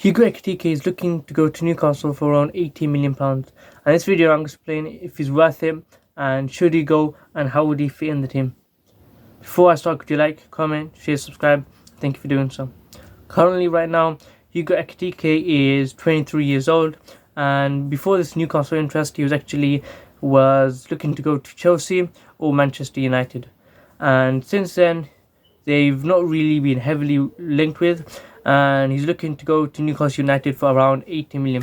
Hugo Ekitike is looking to go to Newcastle for around £80 million. And in this video, I'm going to explain if he's worth it and should he go and how would he fit in the team. Before I start, could you like, comment, share, subscribe? Thank you for doing so. Currently, right now, Hugo Ekitike is 23 years old, and before this Newcastle interest, he was looking to go to Chelsea or Manchester United. And since then, they've not really been heavily linked with, and he's looking to go to Newcastle United for around £80 million.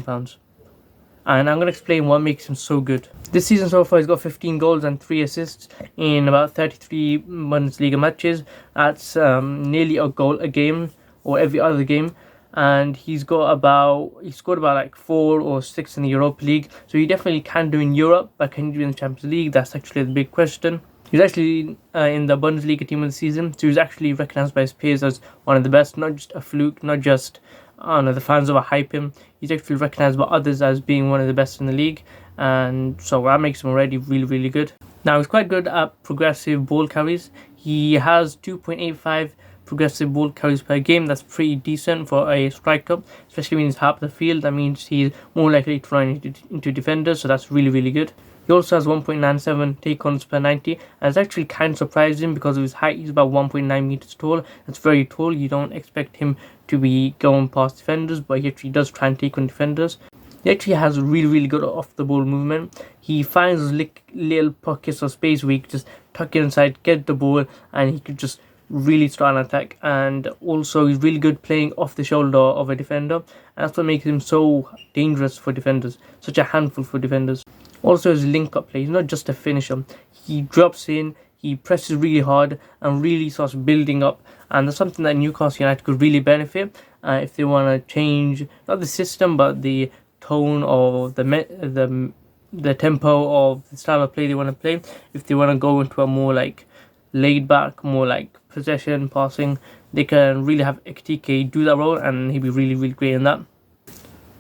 And I'm going to explain what makes him so good. This season so far, he's got 15 goals and 3 assists in about 33 Bundesliga matches. That's nearly a goal a game or every other game. And he scored about like 4 or 6 in the Europa League. So he definitely can do in Europe, but can he do in the Champions League? That's actually the big question. He's actually in the Bundesliga team of the season, so he's actually recognised by his peers as one of the best, not just a fluke, not just the fans overhype him. He's actually recognised by others as being one of the best in the league, and so that makes him already really, really good. Now, he's quite good at progressive ball carries. He has 2.85 progressive ball carries per game. That's pretty decent for a striker, especially when he's half the field. That means he's more likely to run into defenders, so that's really, really good. He also has 1.97 take-ons per 90, and it's actually kind of surprising because of his height. He's about 1.9 meters tall. That's very tall. You don't expect him to be going past defenders, but he actually does try and take on defenders. He actually has really, really good off-the-ball movement. He finds little pockets of space where he can just tuck it inside, get the ball, and he could just really start an attack. And also, he's really good playing off the shoulder of a defender, and that's what makes him so dangerous for defenders, such a handful for defenders. Also, his link-up play, he's not just a finisher. He drops in, he presses really hard and really starts building up, and that's something that Newcastle United could really benefit if they want to change not the system but the tone or the tempo of the style of play they want to play. If they want to go into a more like laid back, more like possession passing, they can really have Ekitike do that role, and he'd be really, really great in that.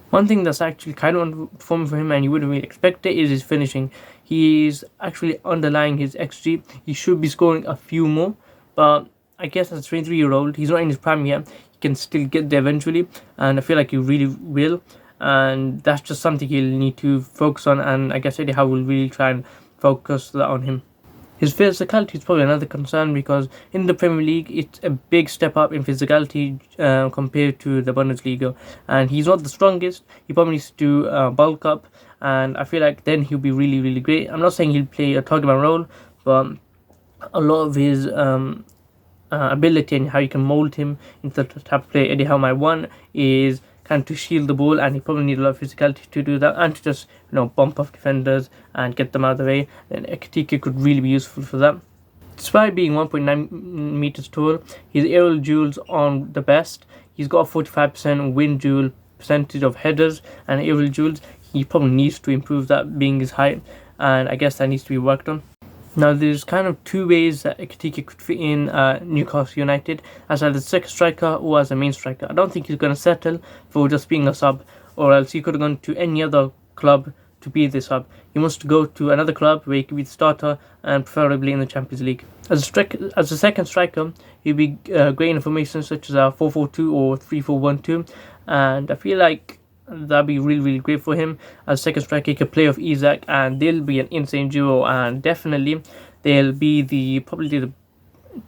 One thing that's actually kind of underperforming for him, and you wouldn't really expect it, is his finishing. He's actually underlying his XG. He should be scoring a few more, but I guess as a 23-year-old, he's not in his prime yet. He can still get there eventually, and I feel like he really will. And that's just something he'll need to focus on, and I guess Eddie Howe will really try and focus that on him. His physicality is probably another concern because in the Premier League, it's a big step up in physicality compared to the Bundesliga. And he's not the strongest. He probably needs to bulk up. And I feel like then he'll be really, really great. I'm not saying he'll play a target man role, but a lot of his ability and how you can mold him into the type of player Eddie Howe might want is kind of to shield the ball, and he probably need a lot of physicality to do that, and to just bump off defenders and get them out of the way. Then Ekitike could really be useful for that. Despite being 1.9 meters tall, his aerial duels aren't the best. He's got a 45% win duel percentage of headers and aerial duels. He probably needs to improve that, being his height, and I guess that needs to be worked on. Now, there's kind of two ways that Ekitike could fit in Newcastle United, as either a second striker or as a main striker. I don't think he's going to settle for just being a sub, or else he could have gone to any other club to be the sub. He must go to another club where he could be the starter, and preferably in the Champions League. As a second striker, he'd be great in formations such as a 4-4-2 or 3-4-1-2, and I feel like that'd be really, really great for him. As second striker, he could play off Isaac, and they'll be an insane duo, and definitely they'll be probably the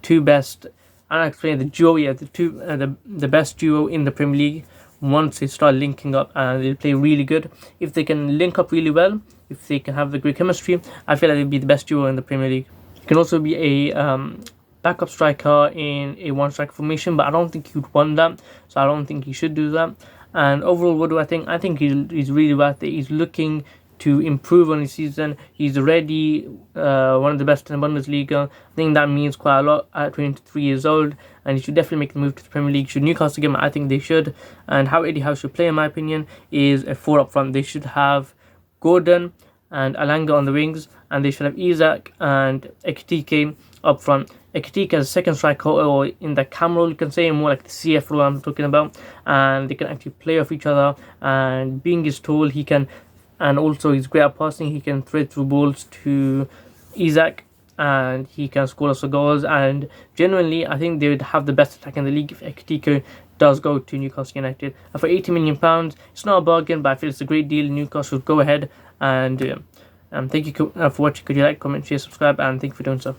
two best. I'm not explaining the duo yet. The best duo in the Premier League once they start linking up, and they'll play really good. If they can link up really well, if they can have the great chemistry, I feel like they'll be the best duo in the Premier League. He can also be a backup striker in a one-striker formation, but I don't think he would want that, so I don't think he should do that. And overall, what do I think? I think he's really worth it. He's looking to improve on his season. He's already one of the best in the Bundesliga. I think that means quite a lot at 23 years old, and he should definitely make the move to the Premier League. Should Newcastle give him? I think they should. And how Eddie Howe should play, in my opinion, is a 4 up front. They should have Gordon and Alanga on the wings, and they should have Isaac and Ekitike up front. Ekitike as a second striker, or in the cam role, you can say, more like the CF role I'm talking about, and they can actually play off each other. And being his tall, he can, and also he's great at passing, he can thread through balls to Isaac, and he can score lots of goals. And genuinely, I think they would have the best attack in the league if Ekitike does go to Newcastle United. And for £80 million, it's not a bargain, but I feel it's a great deal. Newcastle, go ahead and thank you for watching. Could you like, comment, share, subscribe, and thank you for doing so.